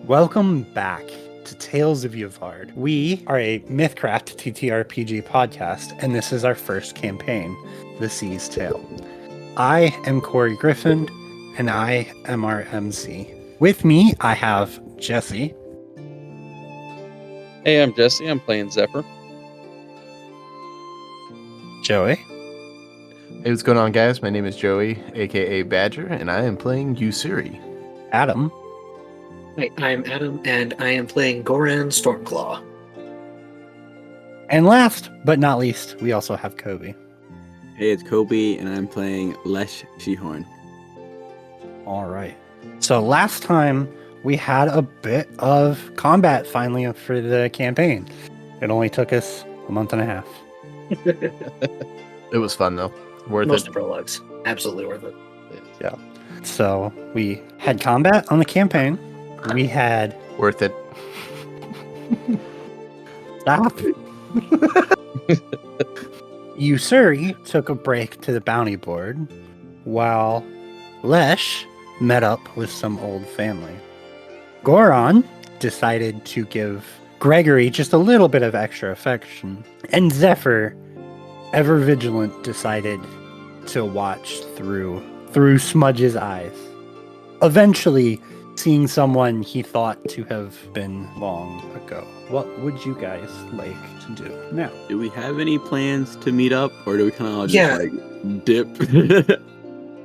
Welcome back to Tales of Yavard. We are a Mythcraft TTRPG podcast, and this is our first campaign, The Sea's Tale. I am Corey Griffin, and I am our MC. With me, I have Jesse. Hey, I'm Jesse. I'm playing Zephyr. Joey. Hey, what's going on, guys? My name is Joey, aka Badger, and I am playing Usuri. Adam. Hi, I'm Adam, and I am playing Goran Stormclaw. And last but not least, we also have Kobe. Hey, it's Kobe, and I'm playing Lesh Shehorn. All right. So last time we had a bit of combat finally for the campaign. It only took us a month and a half. It was fun, though. Worth Most it. prologues. Absolutely worth it. Yeah. So we had combat on the campaign. We had... Worth it. Stop. Usuri took a break to the bounty board, while Lesh met up with some old family. Goran decided to give Gregory just a little bit of extra affection, and Zephyr, ever vigilant, decided to watch through Smudge's eyes, eventually seeing someone he thought to have been long ago. What would you guys like to do now? Do we have any plans to meet up, or do we kind of just Yeah. dip?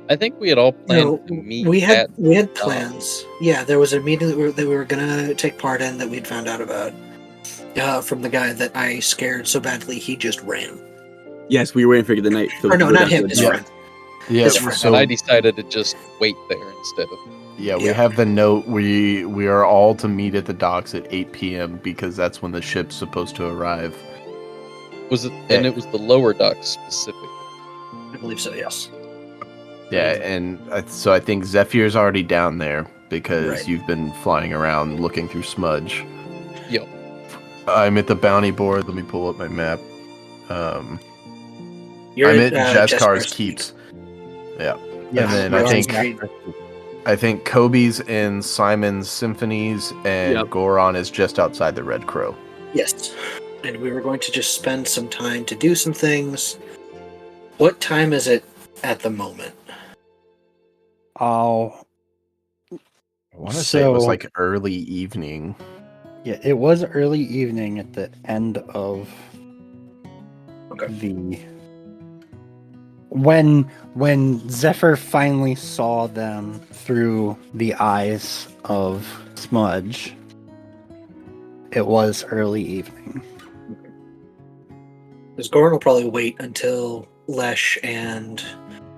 I think we had all planned to meet we had at plans. Yeah, there was a meeting that we were gonna take part in that we'd found out about from the guy that I scared so badly he just ran. Yes, we were waiting for the night. Or no, not him, his friend. Yeah, His friend. so and I decided to just wait there instead of. yeah, we Yeah. have the note. We are all to meet at the docks at 8 p.m. because that's when the ship's supposed to arrive. Was it? And it was the lower docks specifically. I believe so. Yes. Yeah, and so I think Zephyr's already down there because Right. you've been flying around looking through Smudge. Yo, I'm at the bounty board. Let me pull up my map. You're I'm at Jaskar's Jaskar's Keeps. Yeah. Yeah, And then I think Kobe's in Simon's Symphonies, and Yep. Goran is just outside the Red Crow. Yes. And we were going to just spend some time to do some things. What time is it at the moment? Oh, I want to say it was So- like early evening. yeah, it was early evening at the end of Okay. the... When Zephyr finally saw them through the eyes of Smudge, it was early evening. Because Goran will probably wait until Lesh and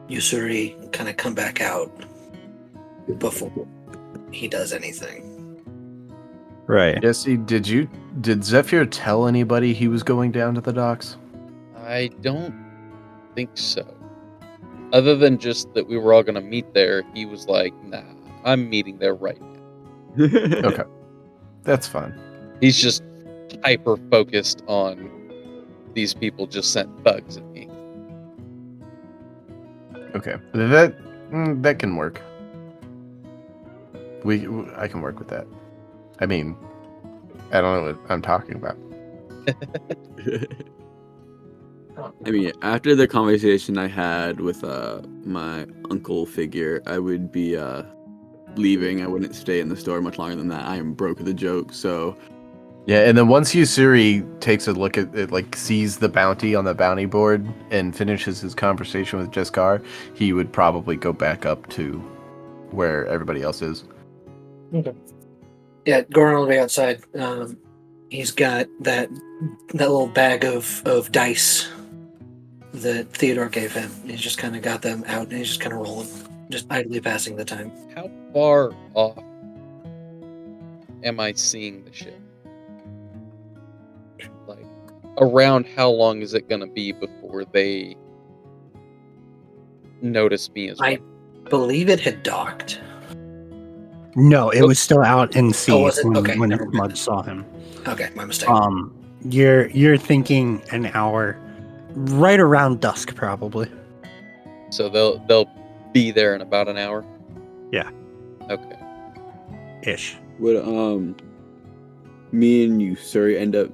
Usuri kind of come back out before he does anything. Right. Jesse, did Zephyr tell anybody he was going down to the docks? I don't think so. Other than just that we were all going to meet there, he was like, "Nah, I'm meeting there right now." Okay, that's fine. He's just hyper focused on these people just sent thugs at me. Okay, that can work. I can work with that. I mean, I don't know what I'm talking about. I mean, after the conversation I had with my uncle figure, I would be leaving. I wouldn't stay in the store much longer than that. I am broke of the joke, so Yeah, and then once Usuri takes a look at it, like sees the bounty on the bounty board and finishes his conversation with Jaskar, he would probably go back up to where everybody else is. Okay. Yeah, Goran will be outside. He's got that little bag of dice that Theodore gave him. He's just kind of got them out, and he's just kind of rolling, just idly passing the time. How far off am I seeing the ship? Like, around how long is it going to be before they notice me as well? I believe it had docked. No, it was still out in sea Oh, was it? when, Okay, when never mind. Smudge saw him. Okay, my mistake. You're thinking an hour, right around dusk, probably. So they'll be there in about an hour? Yeah. Okay. ish. Would me and you, sir, end up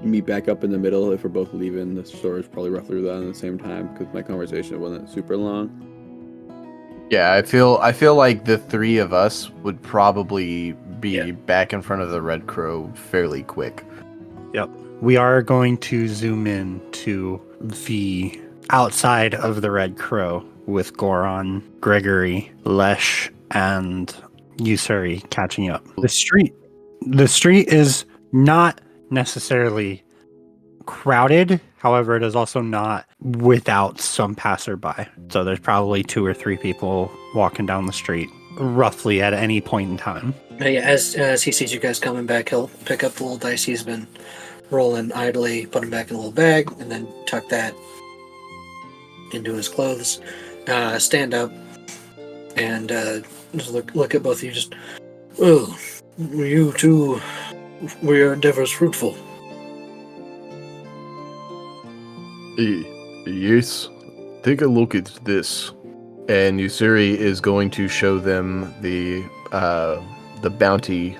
meet back up in the middle if we're both leaving the store is probably roughly around the same time because my conversation wasn't super long. Yeah, I feel like the three of us would probably be Yeah. back in front of the Red Crow fairly quick. We are going to zoom in to the outside of the Red Crow with Goron, Gregory, Lesh, and Usuri catching up. The street is not necessarily crowded. However, it is also not without some passerby. So there's probably 2 or 3 people walking down the street roughly at any point in time. Yeah, as he sees you guys coming back, he'll pick up the little dice he's been rolling idly, put them back in a little bag, and then tuck that into his clothes. Stand up and just look at both of you. Just, well, you two, were your endeavors fruitful? Yes, take a look at this. And Usuri is going to show them the bounty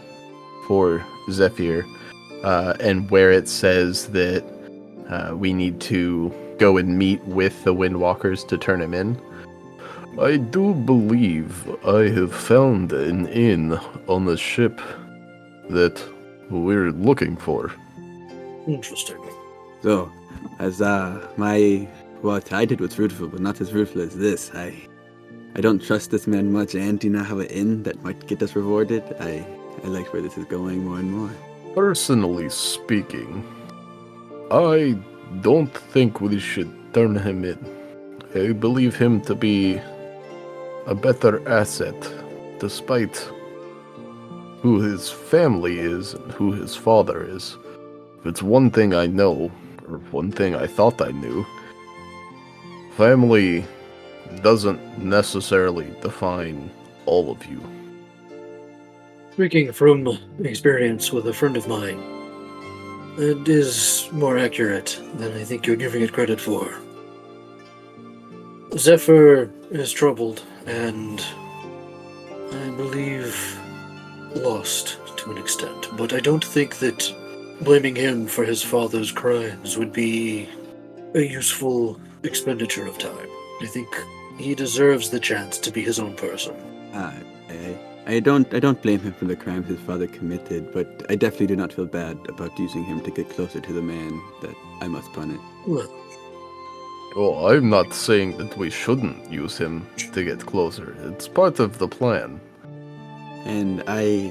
for Zephyr, and where it says that we need to go and meet with the Windwalkers to turn him in. I do believe I have found an inn on the ship that we're looking for. Interesting. So, as what I did was fruitful, but not as fruitful as this. I don't trust this man much and do not have an inn that might get us rewarded. I like where this is going more and more. Personally speaking, I don't think we should turn him in. I believe him to be a better asset, despite who his family is and who his father is. If it's one thing I know, or one thing I thought I knew, family doesn't necessarily define all of you. Speaking from experience with a friend of mine, it is more accurate than I think you're giving it credit for. Zephyr is troubled and, I believe, lost to an extent, but I don't think that blaming him for his father's crimes would be a useful expenditure of time. I think he deserves the chance to be his own person. I don't blame him for the crimes his father committed, but I definitely do not feel bad about using him to get closer to the man that I must punish. Well, Well, I'm not saying that we shouldn't use him to get closer. It's part of the plan. And I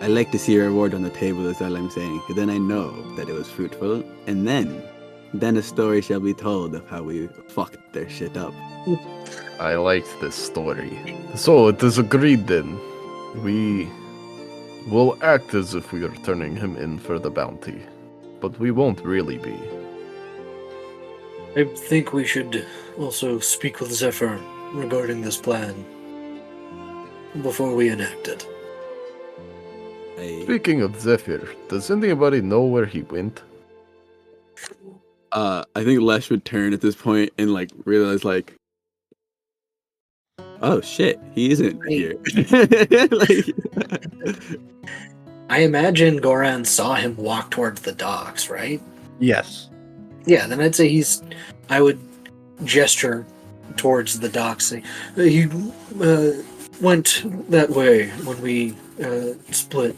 like to see a reward on the table is all I'm saying. 'Cause then I know that it was fruitful, and then a story shall be told of how we fucked their shit up. I liked this story. So it is agreed then. We will act as if we are turning him in for the bounty, but we won't really be. I think we should also speak with Zephyr regarding this plan before we enact it. Speaking of Zephyr, does anybody know where he went? I think Lesh would turn at this point and realize oh shit, he isn't here. I imagine Goran saw him walk towards the docks, right? Yes. Yeah, then I'd say I would gesture towards the docks. He went that way when we split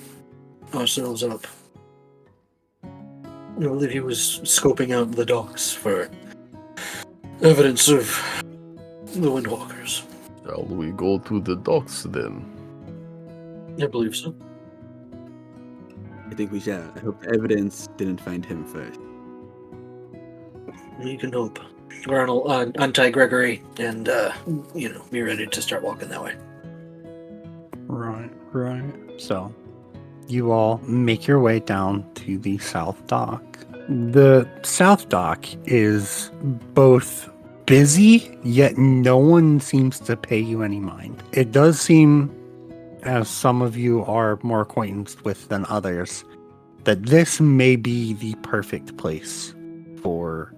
ourselves up. I believe he was scoping out the docks for evidence of the Windwalkers. Shall we go to the docks then? I believe so. I think we shall. I hope the evidence didn't find him first. You can hope. Goran will untie Gregory and, be ready to start walking that way. Right. So, you all make your way down to the South Dock. The South Dock is both busy, yet no one seems to pay you any mind. It does seem, as some of you are more acquainted with than others, that this may be the perfect place for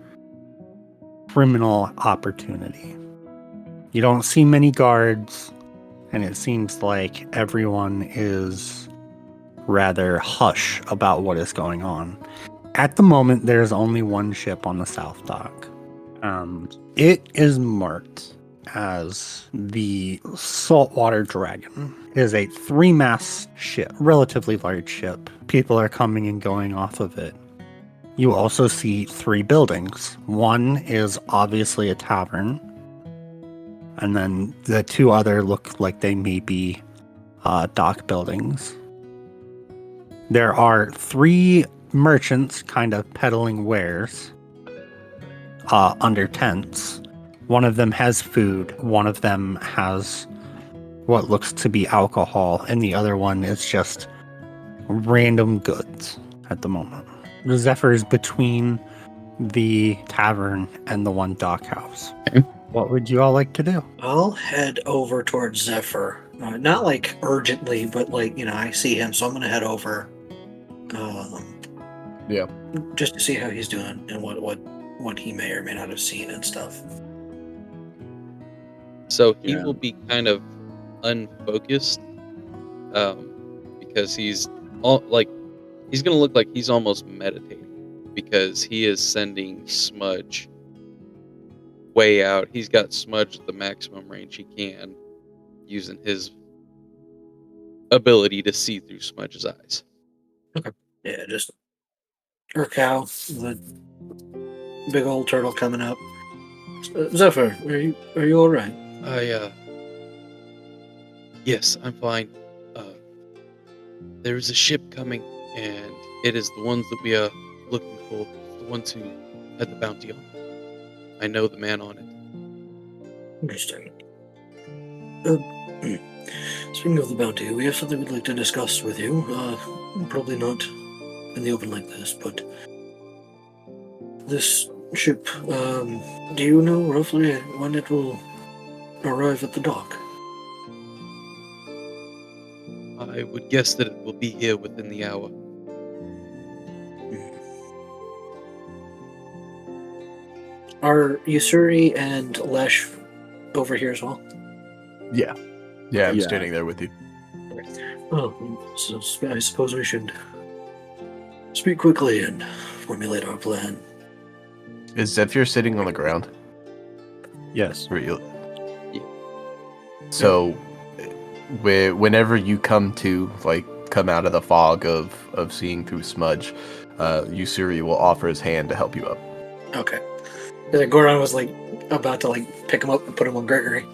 criminal opportunity. You don't see many guards. and it seems like everyone is rather hush about what is going on. At the moment, there's only one ship on the South Dock. It is marked as the Saltwater Dragon. It is a 3-mast ship, relatively large ship. People are coming and going off of it. You also see 3 buildings. One is obviously a tavern, and then the 2 other look like they may be dock buildings. There are 3 merchants kind of peddling wares under tents. One of them has food, one of them has what looks to be alcohol, and the other one is just random goods at the moment. The Zephyr is between the tavern and the one dock house. Okay. What would you all like to do? I'll head over towards Zephyr. Not like urgently, but like, I see him, so I'm going to head over. Yeah. Just to see how he's doing and what he may or may not have seen and stuff. So he Yeah. will be kind of unfocused, because he's he's gonna look like he's almost meditating, because he is sending Smudge way out. He's got Smudge at the maximum range he can, using his ability to see through Smudge's eyes. Yeah, just Urkow, the big old turtle coming up. Zephyr, are you all right? Yes, I'm fine. There's a ship coming, and it is the ones that we are looking for. The ones who had the bounty on. I know the man on it. Interesting. Speaking of the bounty, we have something we'd like to discuss with you. Probably not in the open like this, but this ship, do you know roughly when it will arrive at the dock? I would guess that it will be here within the hour. Are Yusuri and Lesh over here as well? Yeah. Yeah, I'm Yeah. standing there with you. Oh, so I suppose we should speak quickly and formulate our plan. Is Zephyr sitting on the ground? Yes. Real. Yeah. So, whenever you come out of the fog of seeing through Smudge, Yusuri will offer his hand to help you up. Okay. Goron was about to pick him up and put him on Gregory.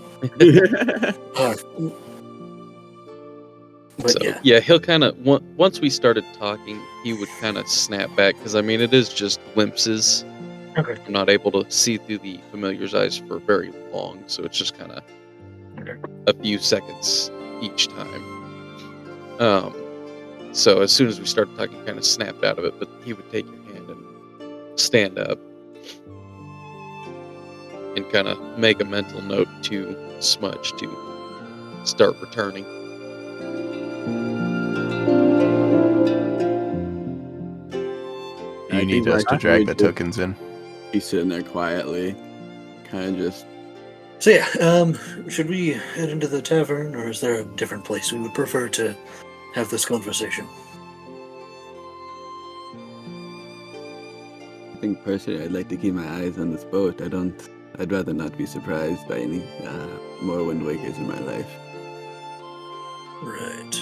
But So yeah. he'll kind of once we started talking, he would kind of snap back, because it is just glimpses. Okay. I'm not able to see through the familiar's eyes for very long, so it's just kind of Okay. a few seconds each time. So as soon as we started talking, he kind of snapped out of it, but he would take your hand and stand up and kind of make a mental note to Smudge to start returning. You I need think us to I drag would the just tokens in. be sitting there quietly, kind of just. So yeah, should we head into the tavern, or is there a different place we would prefer to have this conversation? I think personally, I'd like to keep my eyes on this boat. I'd rather not be surprised by any more Wind Wakers in my life. Right.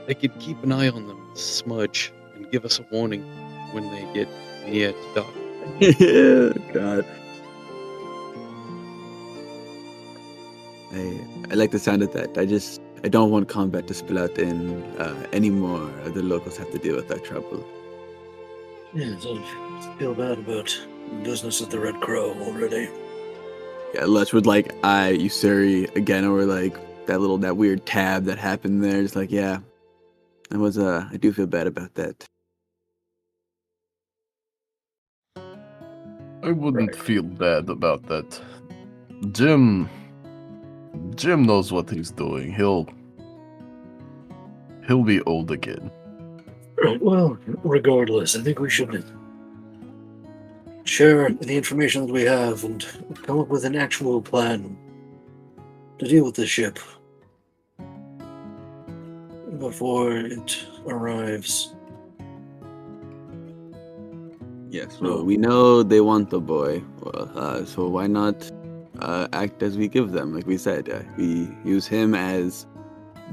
They could keep an eye on them, Smudge, and give us a warning when they get near to dock. God. I like the sound of that. I don't want combat to spill out in any more of the locals have to deal with that trouble. Yeah, so I feel bad about business at the Red Crow already. Yeah, Lush would eye Yusuri again over that weird tab that happened there. Just yeah. I do feel bad about that. I wouldn't feel bad about that. Jim knows what he's doing. He'll be old again. Right, well, regardless, I think we should share the information that we have and come up with an actual plan. to deal with the ship before it arrives. Yes, well, we know they want the boy, well, so why not act as we give them? Like we said, we use him as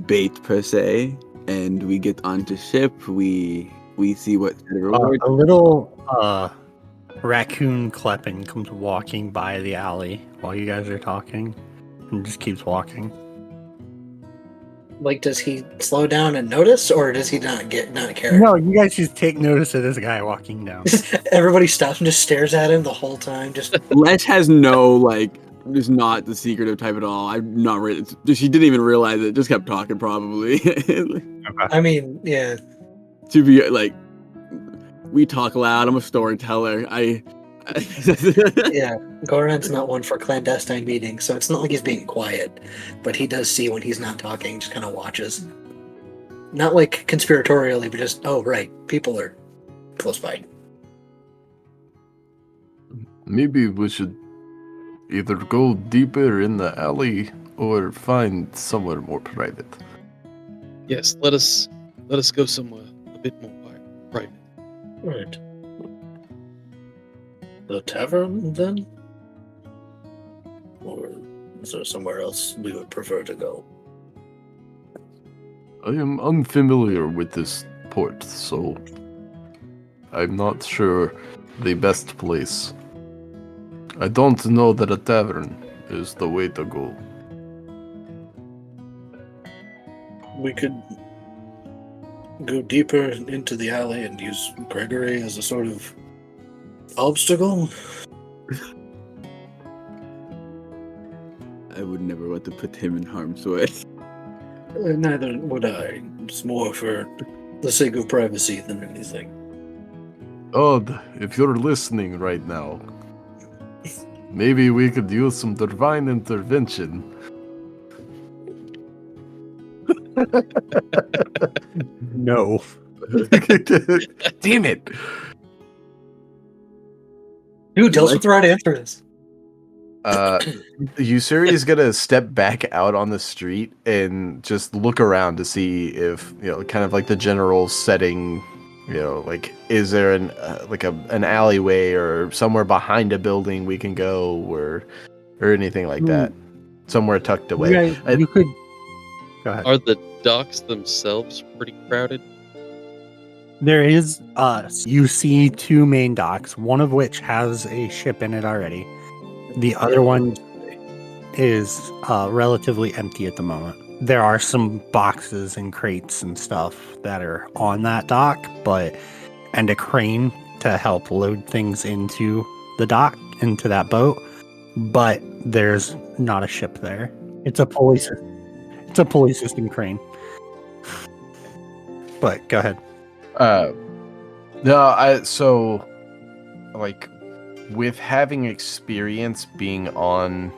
bait per se, and we get onto ship. We see what the reward. A little raccoon Kleppen comes walking by the alley while you guys are talking and just keeps walking. Like, does he slow down and notice, or does he not care? No, you guys just take notice of this guy walking down. Everybody stops and just stares at him the whole time. Just Lesh has no just not the secretive type at all. I'm not really. She didn't even realize it. Just kept talking, probably. I mean, yeah. To be we talk loud. I'm a storyteller. Yeah, Goran's not one for clandestine meetings, so it's not like he's being quiet, but he does see when he's not talking, just kind of watches. Not like conspiratorially, but just, oh, right, people are close by. Maybe we should either go deeper in the alley or find somewhere more private. Yes, let us go somewhere a bit more private. Right. The tavern, then? Or is there somewhere else we would prefer to go? I am unfamiliar with this port, so I'm not sure the best place. I don't know that a tavern is the way to go. We could go deeper into the alley and use Gregory as a sort of obstacle. I would never want to put him in harm's way. Neither would I. It's more for the sake of privacy than anything. Odd, if you're listening right now, maybe we could use some divine intervention. No. Damn it! Dude, tell us what the right answer is. Usuri is gonna step back out on the street and just look around to see if, kind of like the general setting, like is there an alleyway or somewhere behind a building we can go or anything like that, somewhere tucked away. You could go ahead. Are the docks themselves pretty crowded? There is you see two main docks, one of which has a ship in it already. The other one is relatively empty at the moment. There are some boxes and crates and stuff that are on that dock, and a crane to help load things into the dock, into that boat, but there's not a ship there. It's a pulley system crane. But go ahead. With having experience being on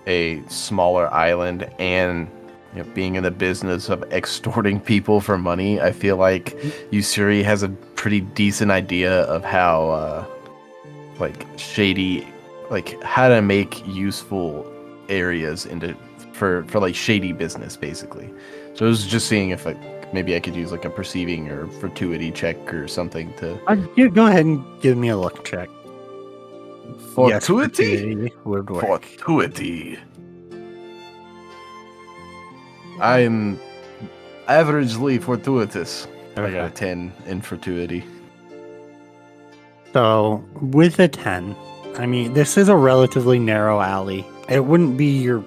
a smaller island and being in the business of extorting people for money, I feel like Usuri has a pretty decent idea of how shady, how to make useful areas for shady business, basically. So I was just seeing if maybe I could use a perceiving or fortuity check or something to. Go ahead and give me a luck check. Yes, Fortuity? would work. Fortuity. I'm averagely fortuitous. I got a 10 in fortuity. So with a 10, I mean, this is a relatively narrow alley. It wouldn't be your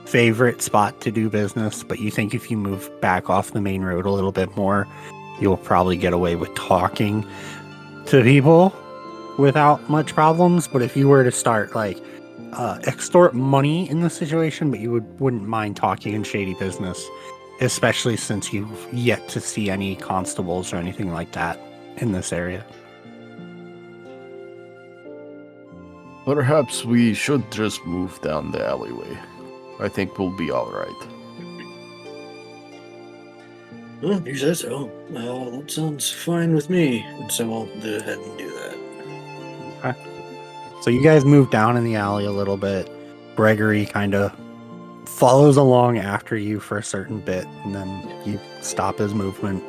favorite spot to do business, but you think if you move back off the main road a little bit more, you'll probably get away with talking to people without much problems. But if you were to start extort money in the situation, but you wouldn't mind talking in shady business, especially since you've yet to see any constables or anything like that in this area. Perhaps we should just move down the alleyway. I think we'll be all right. Well, you say so. That sounds fine with me. And so we'll go ahead and do that. Okay. So you guys move down in the alley a little bit. Gregory kind of follows along after you for a certain bit, and then you stop his movement.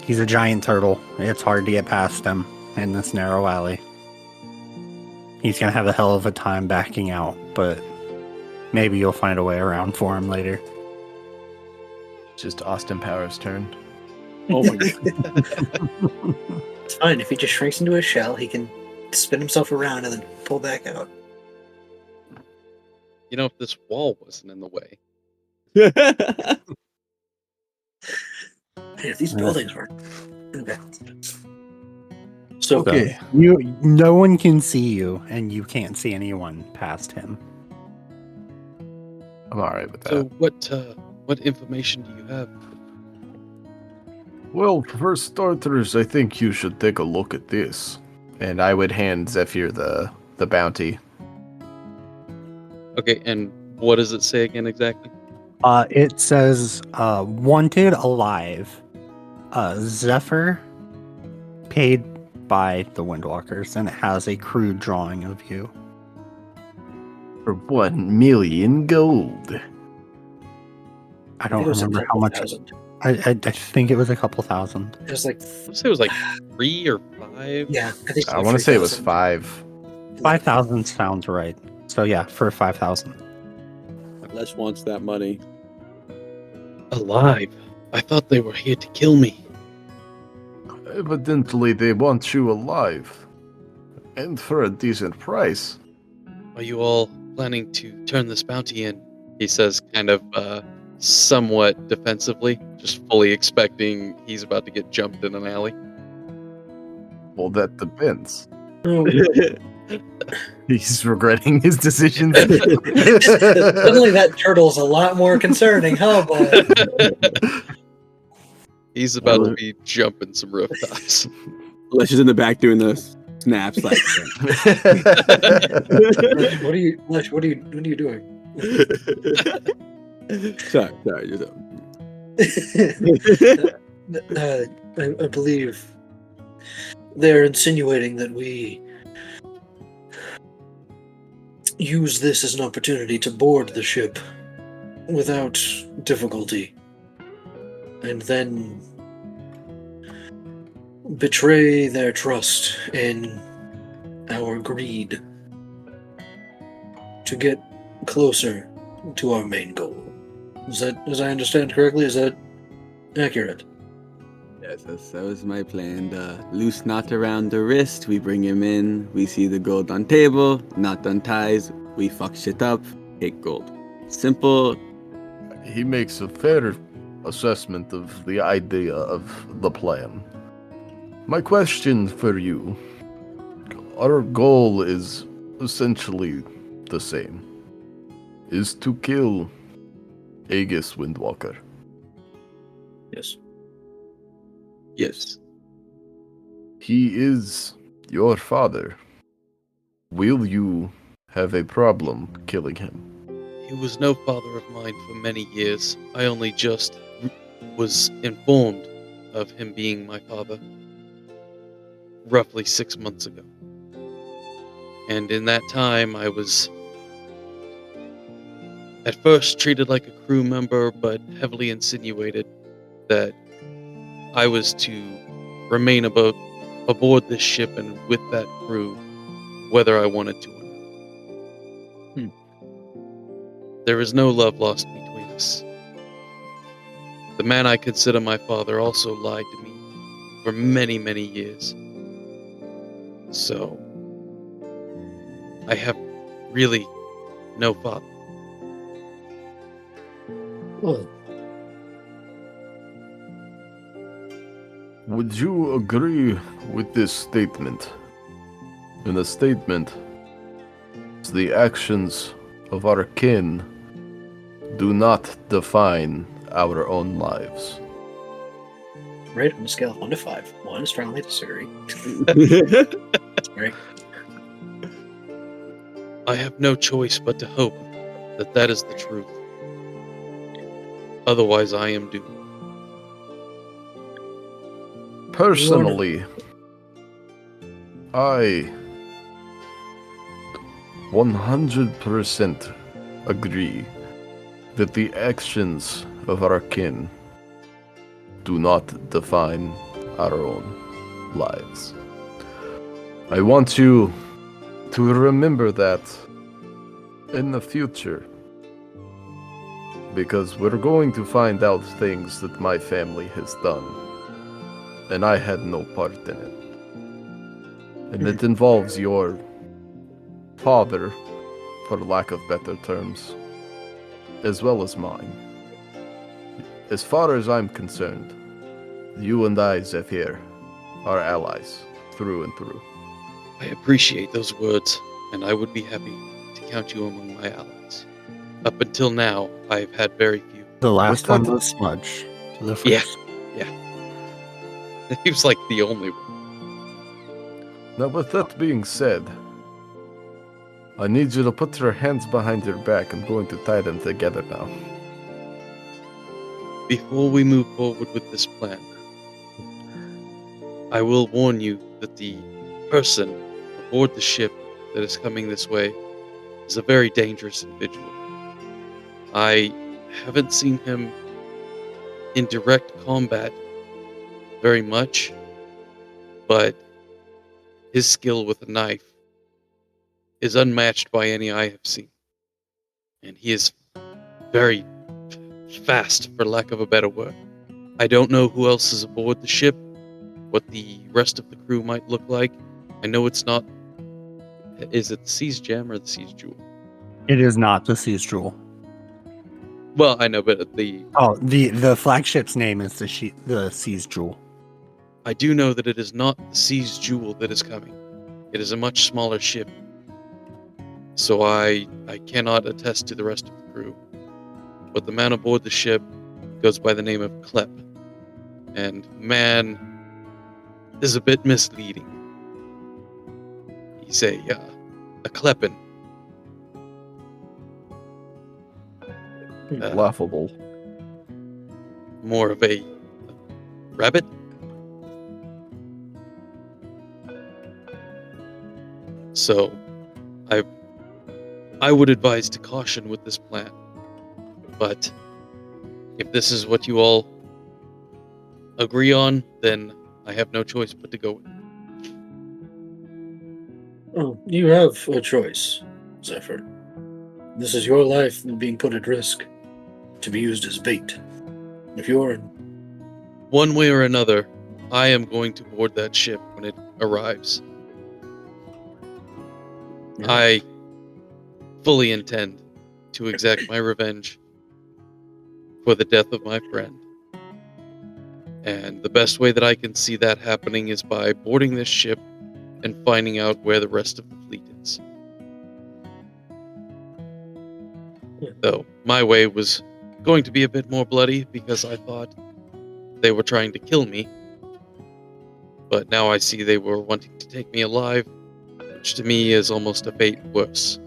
He's a giant turtle. It's hard to get past him in this narrow alley. He's gonna have a hell of a time backing out, but maybe you'll find a way around for him later. Just Austin Powers' turn. Oh my god. It's fine. If he just shrinks into a shell, he can spin himself around and then pull back out. You know, if this wall wasn't in the way. Hey, if these buildings were. Okay. So, Okay. No one can see you, and you can't see anyone past him. I'm alright with that. So what information do you have? Well, for starters, I think you should take a look at this. And I would hand Zephyr the bounty. Okay, and what does it say again exactly? It says, wanted alive. Zephyr, paid by the Windwalkers, and it has a crude drawing of you. For 1 million gold. I don't remember how much. I think it was a couple thousand. It was like, I would say it was like 3 or 5. yeah, I think. I want to say it was 3,000. 5. 5,000 sounds right. So yeah, for 5,000. Les wants that money. Alive. I thought they were here to kill me. Evidently, they want you alive. And for a decent price. Are you all planning to turn this bounty in? He says, kind of somewhat defensively, just fully expecting he's about to get jumped in an alley. Well, that depends. Oh, He's regretting his decision. suddenly that turtle's a lot more concerning, huh, boy? He's about to be jumping some rooftops. Les is in the back doing the snaps like. What are you, Lesh, what are you doing? sorry, just I believe they're insinuating that we use this as an opportunity to board the ship without difficulty, and then betray their trust in our greed to get closer to our main goal. Is that, as I understand correctly, is that accurate? Yes, that was my plan. Loose knot around the wrist, we bring him in, we see the gold on table, knot on ties, we fuck shit up, take gold. Simple. He makes a fair assessment of the idea of the plan. My question for you, our goal is essentially the same, is to kill Aegis Windwalker. Yes. Yes. He is your father. Will you have a problem killing him? He was no father of mine for many years. I only just was informed of him being my father roughly 6 months ago. And in that time, I was at first treated like a crew member, but heavily insinuated that I was to remain aboard this ship and with that crew, whether I wanted to or not. There is no love lost between us. The man I consider my father also lied to me for many, many years. So, I have really no father. Well, Would you agree with this statement? In the statement, the actions of our kin do not define our own lives. rate on a scale of 1 to 5. 1 strongly disagree. Sorry. I have no choice but to hope that that is the truth. Otherwise, I am doomed. Personally, I 100% agree that the actions of our kin do not define our own lives. I want you to remember that in the future, because we're going to find out things that my family has done, and I had no part in it. And it involves your father, for lack of better terms, as well as mine. As far as I'm concerned, you and I, Zephyr, are allies through and through. I appreciate those words, and I would be happy to count you among my allies. Up until now, I've had very few. The last that- one was Smudge. The first. Yeah. He was like the only one. Now, with that being said, I need you to put your hands behind your back. I'm going to tie them together now. Before we move forward with this plan, I will warn you that the person aboard the ship that is coming this way is a very dangerous individual. I haven't seen him in direct combat very much, but his skill with a knife is unmatched by any I have seen. And he is very fast, for lack of a better word. I don't know who else is aboard the ship, what the rest of the crew might look like. I know it's not... Is it the Seas Gem or the Seas Jewel? It is not the Seas Jewel. Well, I know, but the... Oh, the flagship's name is the Seas Jewel. I do know that it is not the Seas Jewel that is coming. It is a much smaller ship. So I cannot attest to the rest of the crew. But the man aboard the ship goes by the name of Klep. And man is a bit misleading. He's a Kleppen. Laughable. More of a rabbit. So, I would advise to caution with this plan. But if this is what you all agree on, then I have no choice but to go with it. Oh, you have a choice, Zephyr. This is your life being put at risk to be used as bait. If you're... One way or another, I am going to board that ship when it arrives. Yeah. I fully intend to exact my revenge for the death of my friend. And the best way that I can see that happening is by boarding this ship and finding out where the rest of the fleet is. Though my way was going to be a bit more bloody because I thought they were trying to kill me. But now I see they were wanting to take me alive, which to me is almost a fate worse.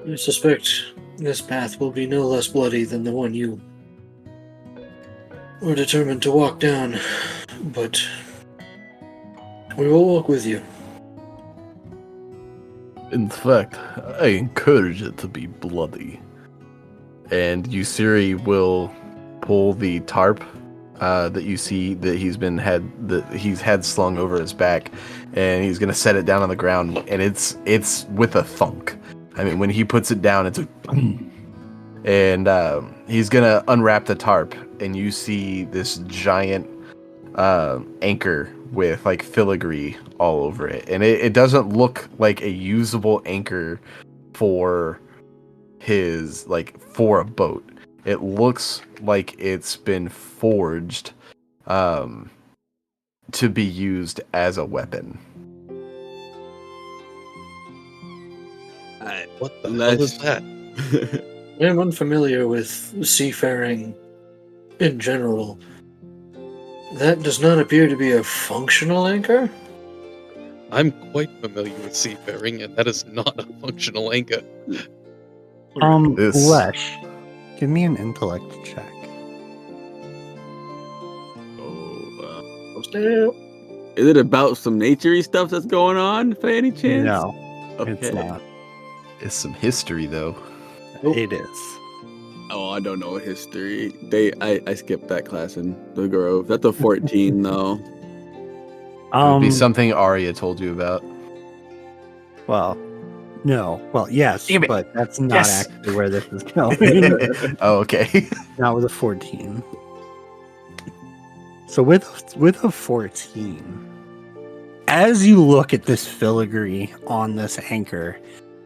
I suspect this path will be no less bloody than the one you were determined to walk down, but we will walk with you. In fact, I encourage it to be bloody. And Usuri will pull the tarp that you see that he's had slung over his back, and he's gonna set it down on the ground, and it's with a thunk. I mean, when he puts it down, it's a and he's gonna unwrap the tarp, and you see this giant anchor with like filigree all over it, and it doesn't look like a usable anchor for for a boat. It looks like it's been forged to be used as a weapon. What the hell is that? I am unfamiliar with seafaring in general. That does not appear to be a functional anchor. I'm quite familiar with seafaring, and that is not a functional anchor. This- Lesh, give me an intellect check. Is it about some naturey stuff that's going on by any chance? No, Okay. it's not. It's some history, though. Nope. It is. Oh, I don't know history. I skipped that class in the Grove. That's a 14 though. It would be something Arya told you about. Well, no. Well, yes, Damn it. but that's not Yes. actually where this is going. Oh, okay. That was a 14. So with a 14, as you look at this filigree on this anchor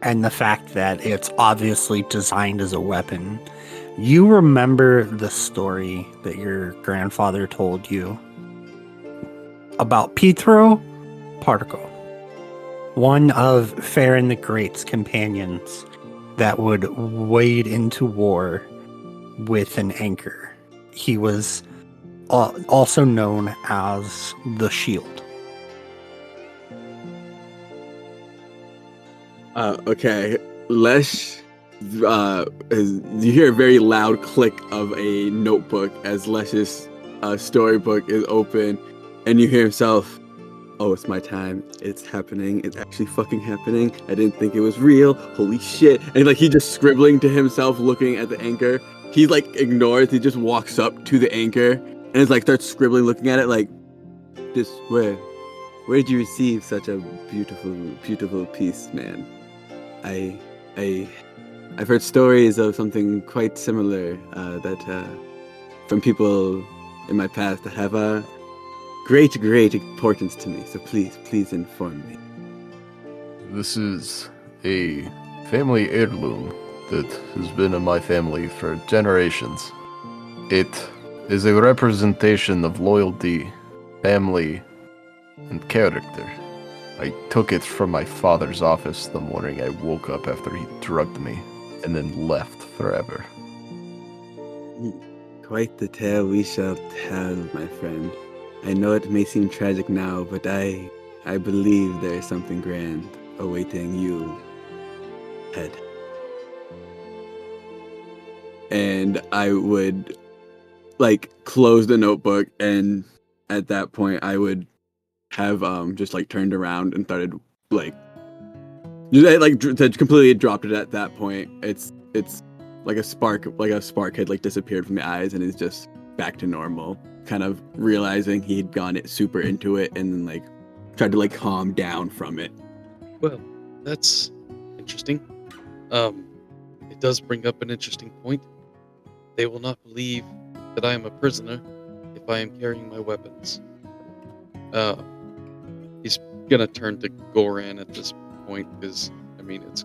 and the fact that it's obviously designed as a weapon, you remember the story that your grandfather told you about Pietro Partico, one of Farron the Great's companions that would wade into war with an anchor. He was also known as the Shield. Okay. Lesh, you hear a very loud click of a notebook as Lesh's storybook is open, and you hear himself, "Oh, it's my time. It's happening. It's actually fucking happening. I didn't think it was real. Holy shit!" And like he's just scribbling to himself, looking at the anchor. He like ignores. He just walks up to the anchor and is like starts scribbling, looking at it like, "This where did you receive such a beautiful piece, man? I've heard stories of something quite similar that from people in my past that have a great importance to me. So please inform me." This is a family heirloom that has been in my family for generations. It is a representation of loyalty, family, and character. I took it from my father's office the morning I woke up after he drugged me, and then left forever. Quite the tale we shall tell, my friend. I know it may seem tragic now, but I believe there is something grand awaiting you ahead. And I would like close the notebook, and at that point I would have just like turned around and started like completely dropped it at that point. It's like a spark had like disappeared from the eyes and is just back to normal, kind of realizing he'd gone it super into it and then like tried to like calm down from it. Well, that's interesting. It does bring up an interesting point. They will not believe that I am a prisoner if I am carrying my weapons. He's gonna turn to Goran at this point because, I mean, it's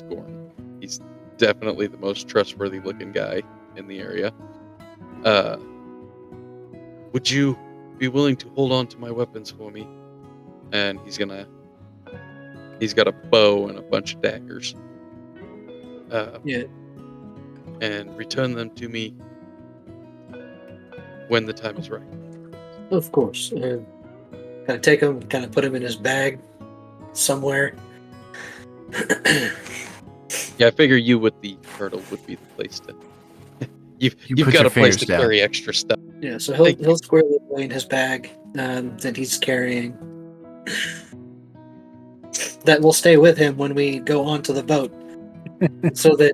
Goran. He's definitely the most trustworthy looking guy in the area. Would you be willing to hold on to my weapons for me? And he's got a bow and a bunch of daggers. Yeah. And return them to me when the time is right. Of course. Kind of take him, kind of put him in his bag somewhere. Yeah, I figure you with the turtle would be the place to. You've put got your a place fingers to down. carry extra stuff. Yeah, so he'll squarely away in his bag that he's carrying. That will stay with him when we go onto the boat, so that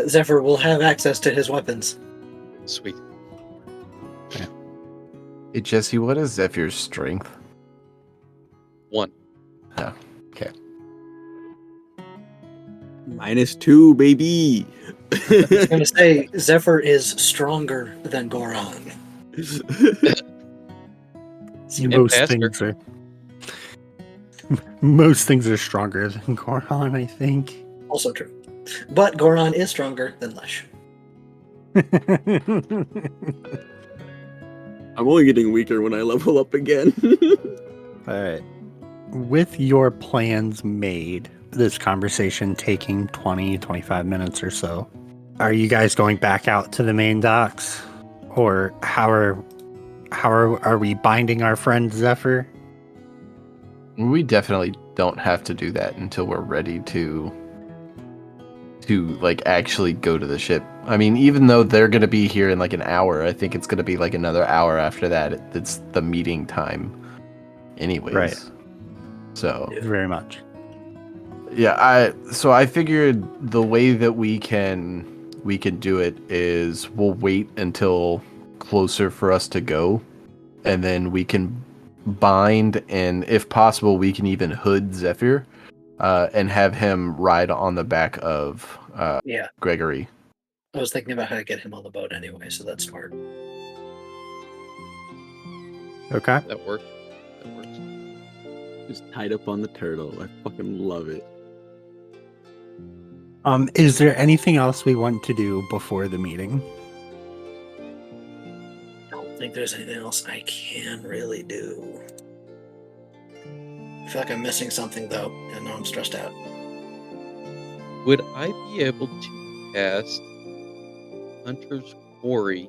Zephyr will have access to his weapons. Sweet. Hey, Jesse, what is Zephyr's strength? 1. Oh, okay. -2, baby. I was going to say, Zephyr is stronger than Goran. Most things are stronger than Goran, I think. Also true. But Goran is stronger than Lesh. I'm only getting weaker when I level up again. All right. With your plans made, this conversation taking 20-25 minutes or so, are you guys going back out to the main docks? Or how are we binding our friend Zephyr? We definitely don't have to do that until we're ready to like actually go to the ship. I mean, even though they're going to be here in like an hour, I think it's going to be like another hour after that. It's the meeting time anyways. Right. So Very much. I figured the way that we can do it is we'll wait until closer for us to go, and then we can bind, and if possible we can even hood Zephyr and have him ride on the back of Yeah, Gregory. I was thinking about how to get him on the boat anyway, so that's smart. Okay. That works. That works. Just tied up on the turtle. I fucking love it. Is there anything else we want to do before the meeting? I don't think there's anything else I can really do. I feel like I'm missing something though, and now I'm stressed out. Would I be able to cast Hunter's Quarry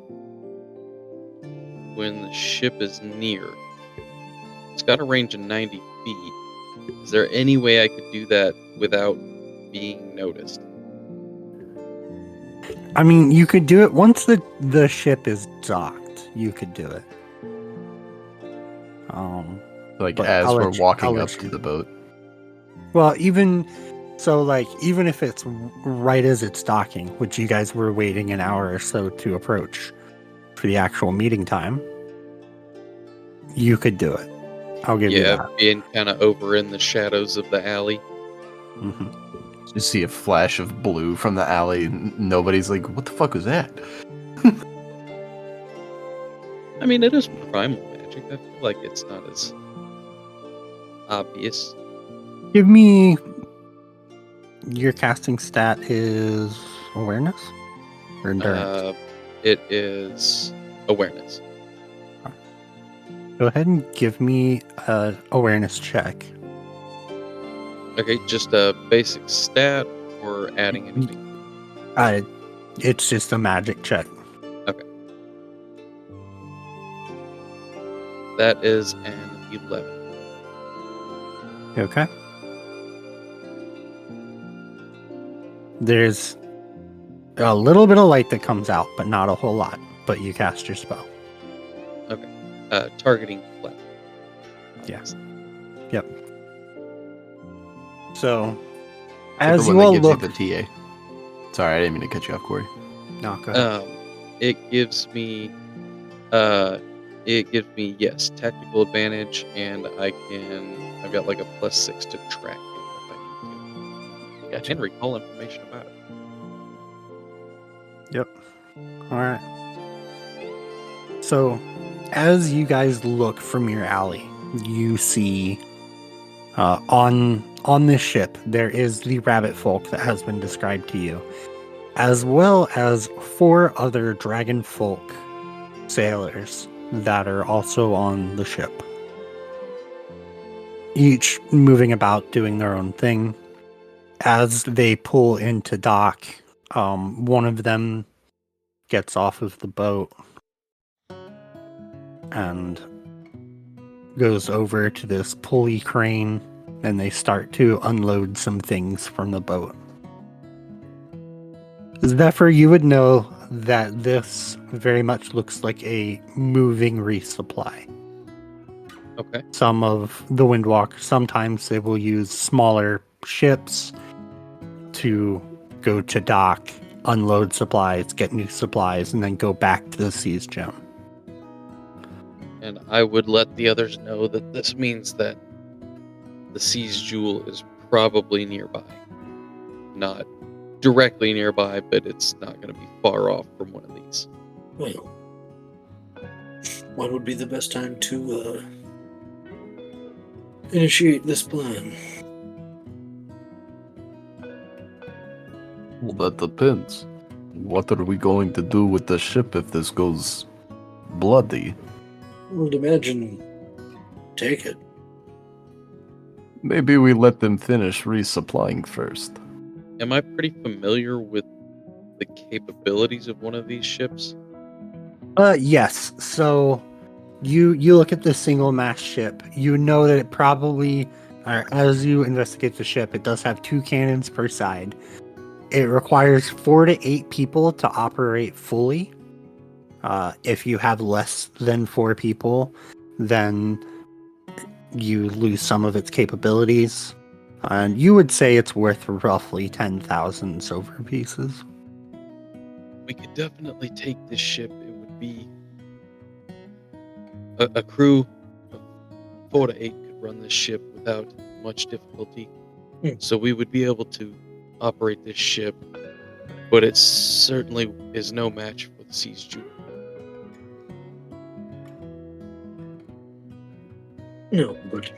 when the ship is near? It's got a range of 90 feet. Is there any way I could do that without being noticed? I mean, you could do it once the ship is docked. You could do it. Like But as I'll we're let you- walking I'll up let to you- the boat. Well, even if it's right as it's docking, which you guys were waiting an hour or so to approach for the actual meeting time, you could do it. I'll give you Yeah, that. being kind of over in the shadows of the alley. Mhm. You see a flash of blue from the alley, and nobody's like, "What the fuck was that?" I mean, it is primal magic. I feel like it's not as obvious. Give me your casting stat is awareness or endurance. It is awareness. Go ahead and give me a awareness check. Okay, just a basic stat or adding anything. It's just a magic check. That is an 11. Okay. There's a little bit of light that comes out, but not a whole lot. But you cast your spell. Targeting flat. Yes. Yep. So, The as one you that all gives look, you the TA. Sorry, I didn't mean to cut you off, Corey. no, go ahead. It gives me yes, tactical advantage, and I've got like a +6 to track if I need to. Gotcha. And recall information about it. Yep. All right. So, as you guys look from your alley, you see on this ship there is the rabbit folk that has been described to you, as well as 4 other dragon folk sailors that are also on the ship. Each moving about, doing their own thing. As they pull into dock, one of them gets off of the boat and goes over to this pulley crane, and they start to unload some things from the boat. Zephyr, you would know that this very much looks like a moving resupply. Okay. Some of the Windwalkers, sometimes they will use smaller ships to go to dock, unload supplies, get new supplies, and then go back to the Seas Gem. And I would let the others know that this means that the Seas Jewel is probably nearby. Not directly nearby, but it's not going to be far off from one of these. Well, when would be the best time to initiate this plan? Well, that depends. What are we going to do with the ship if this goes bloody? I would imagine take it. Maybe we let them finish resupplying first. Am I pretty familiar with the capabilities of one of these ships? Yes. So you look at the single mast ship. You know that it probably, as you investigate the ship, it does have 2 cannons per side. It requires 4 to 8 people to operate fully. If you have less than 4 people, then you lose some of its capabilities. And you would say it's worth roughly 10,000 silver pieces. We could definitely take this ship. It would be a crew of 4 to 8 could run this ship without much difficulty. So we would be able to operate this ship, but it certainly is no match for the Seas Jewel. No, but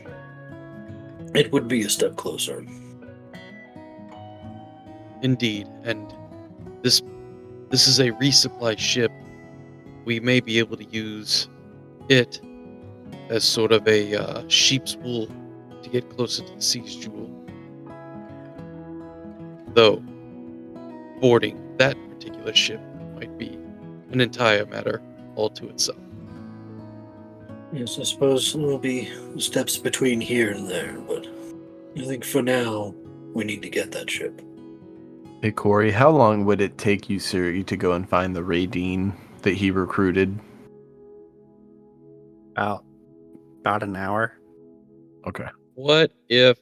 it would be a step closer. Indeed, and this is a resupply ship. We may be able to use it as sort of a sheep's wool to get closer to the Seas Jewel. Though boarding that particular ship might be an entire matter all to itself. Yes, I suppose there will be steps between here and there, but I think for now we need to get that ship. Hey Corey, how long would it take you, Siri, to go and find the Raideen that he recruited? About an hour. Okay. What if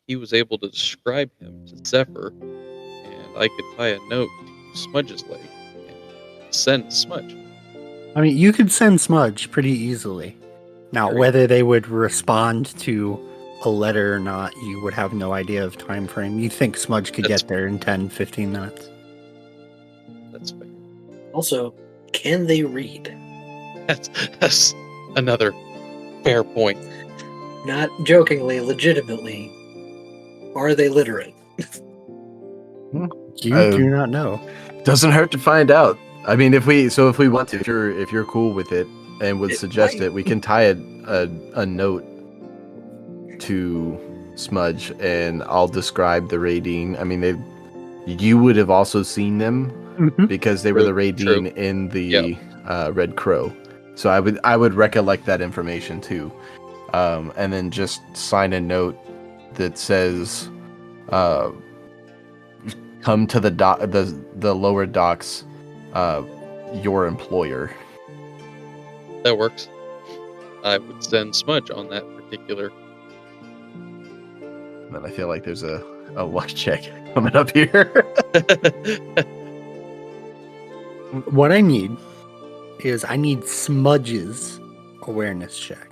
he was able to describe him to Zephyr, and I could tie a note to Smudge's leg and send Smudge? I mean, you could send Smudge pretty easily. Now, Very whether they would respond to a letter or not, you would have no idea of time frame. You think Smudge could That's- get there in 10, 15 minutes. That's fair. Also, can they read? That's another fair point. Not jokingly, legitimately, are they literate? You do not know. Doesn't hurt to find out. I mean, if we want to, if you're cool with it and would It suggest might- it, we can tie a note to Smudge, and I'll describe the Raideen. I mean, you would have also seen them because they were the True. Raideen in the Red Crow. So I would recollect that information too, and then just sign a note that says, "Come to the lower docks, your employer." That works. I would send Smudge on that particular. And then I feel like there's a luck check coming up here. What I need is Smudge's awareness check.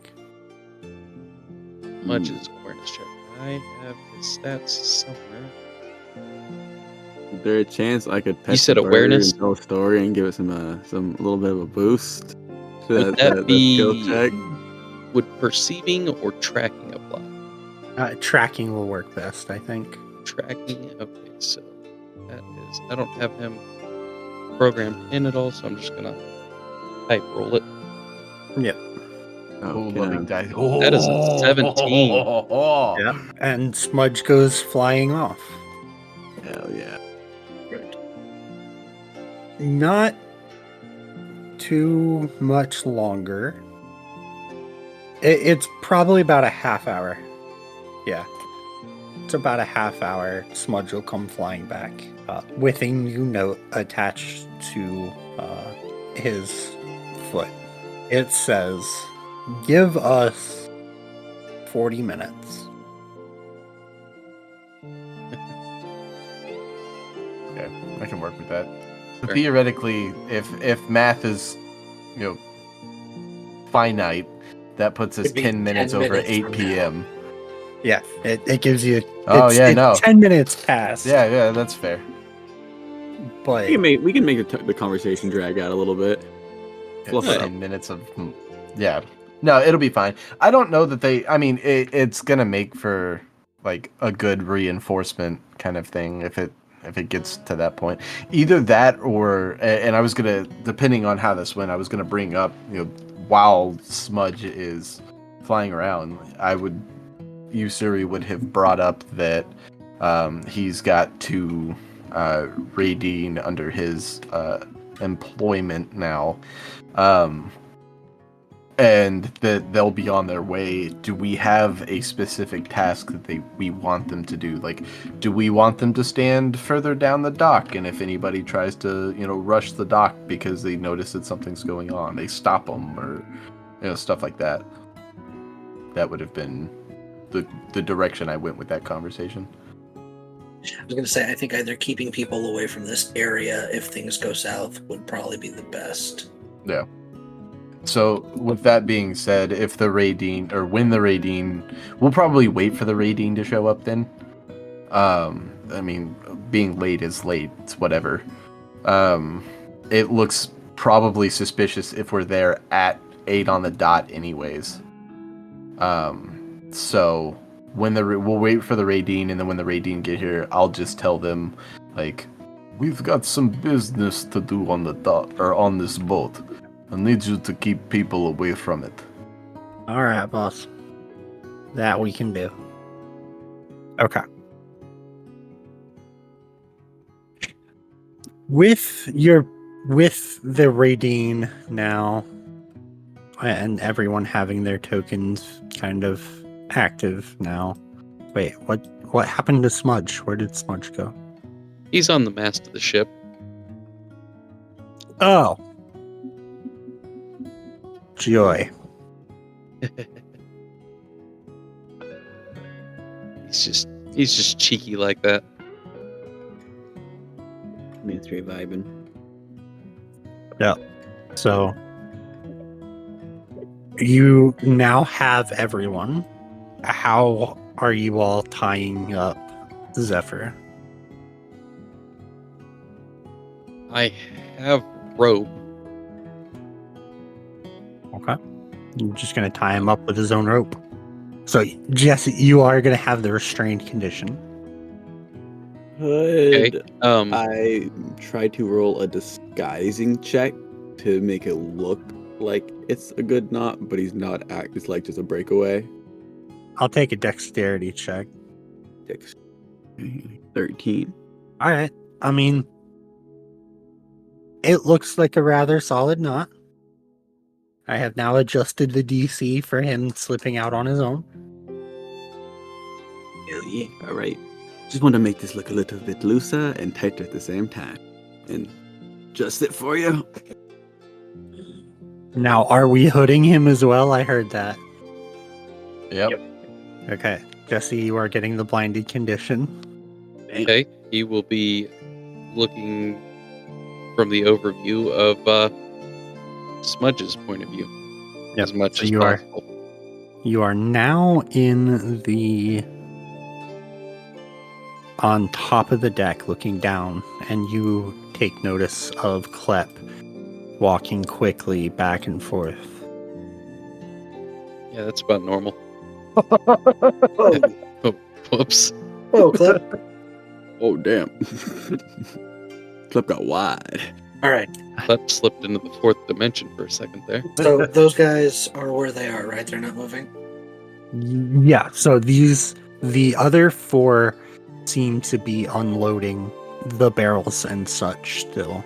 Smudge's awareness check. I have his stats somewhere. Is there a chance I could pet You said the bird awareness? and tell a story and give it some little bit of a boost to Would that that be skill check? would perceiving or tracking apply? Tracking will work best, I think. Tracking. Okay, so that is. I don't have him programmed in at all, so I'm just gonna type roll it. Oh, Okay. loving dice. That is a 17. Yeah. And Smudge goes flying off. Hell yeah. Right. Not too much longer. It's probably about a half hour. Yeah. It's about a half hour. Smudge will come flying back with a new note attached to his foot. It says, "Give us 40 minutes." Okay, I can work with that. Sure. Theoretically, if math is, finite, that puts us Could be 10 minutes 10 over minutes 8 from p.m. Yeah, it gives you. Oh, yeah, no. 10 minutes past. Yeah, that's fair. But We can make the conversation drag out a little bit. Fluff it 10 up. minutes of, yeah. No, it'll be fine. I don't know that it's gonna make for like a good reinforcement kind of thing if it gets to that point. Either that or, and I was gonna, depending on how this went, I was gonna bring up, while Smudge is flying around, Usuri would have brought up that he's got two Raideen under his employment now, and that they'll be on their way. Do we have a specific task that we want them to do? Like, do we want them to stand further down the dock, and if anybody tries to rush the dock because they notice that something's going on, they stop them, or stuff like that? That would have been the direction I went with that conversation. I was going to say, I think either keeping people away from this area if things go south would probably be the best. Yeah. So with that being said, if the Raideen or when the Raideen, we'll probably wait for the Raideen to show up then. I mean, being late is late. It's whatever. It looks probably suspicious if we're there at 8 on the dot anyways. So when we'll wait for the Raideen, and then when the Raideen get here, I'll just tell them, like, we've got some business to do on the dot or on this boat. I need you to keep people away from it. All right, boss. That we can do. Okay. With the Raideen now, and everyone having their tokens kind of active now. Wait, what happened to Smudge? Where did Smudge go? He's on the mast of the ship. Oh. Joy. He's just cheeky like that. Me three vibing. So you now have everyone. How are you all tying up Zephyr? I have rope. Okay. You're just going to tie him up with his own rope. So, Jesse, you are going to have the restrained condition. Okay. Could I try to roll a disguising check to make it look like it's a good knot, but he's not it's like just a breakaway? I'll take a dexterity check. 13. All right. I mean, it looks like a rather solid knot. I have now adjusted the DC for him slipping out on his own. Hell yeah. All right. Just want to make this look a little bit looser and tighter at the same time. And adjust it for you. Now, are we hooding him as well? I heard that. Yep. Okay. Jesse, you are getting the blinded condition. Okay. He will be looking from the overview of Smudge's point of view. Yep, As much so as you are- possible. You are now on top of the deck looking down, and you take notice of Klep walking quickly back and forth. Yeah, that's about normal. Oh, Whoops. oh, Clip. Oh, damn. Clip got wide. All right. That slipped into the fourth dimension for a second there. So those guys are where they are, right? They're not moving. Yeah, so the other 4 seem to be unloading the barrels and such still.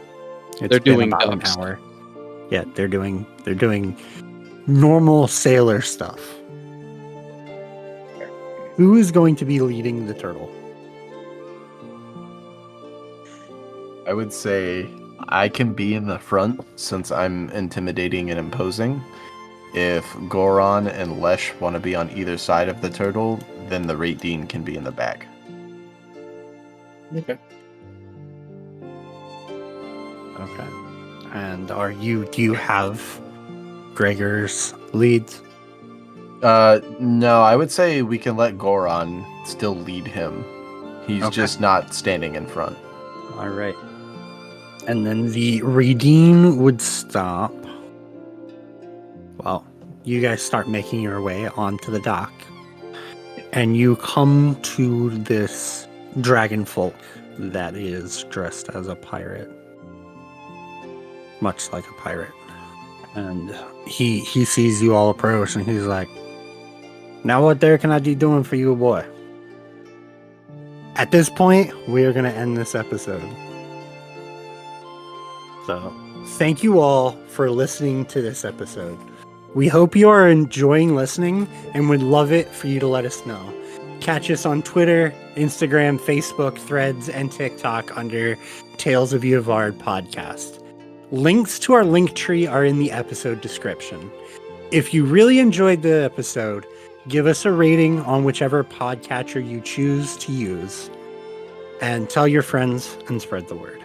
It's They're been doing about an dumps. hour. Yeah, they're doing normal sailor stuff. Who is going to be leading the turtle? I would say I can be in the front since I'm intimidating and imposing. If Goron and Lesh want to be on either side of the turtle, then the Raideen can be in the back. Okay. Okay. And do you have Gregor's leads? No, I would say we can let Goron still lead him. He's Okay. just not standing in front. All right. And then the Redeem would stop. Well, you guys start making your way onto the dock. And you come to this dragon folk that is dressed as a pirate. Much like a pirate. And he sees you all approach and he's like, "Now what there can I be doing for you, boy?" At this point, we are going to end this episode. So, thank you all for listening to this episode. We hope you are enjoying listening and would love it for you to let us know. Catch us on Twitter, Instagram, Facebook, Threads, and TikTok under Tales of Yavard Podcast. Links to our link tree are in the episode description. If you really enjoyed the episode, give us a rating on whichever podcatcher you choose to use, and tell your friends and spread the word.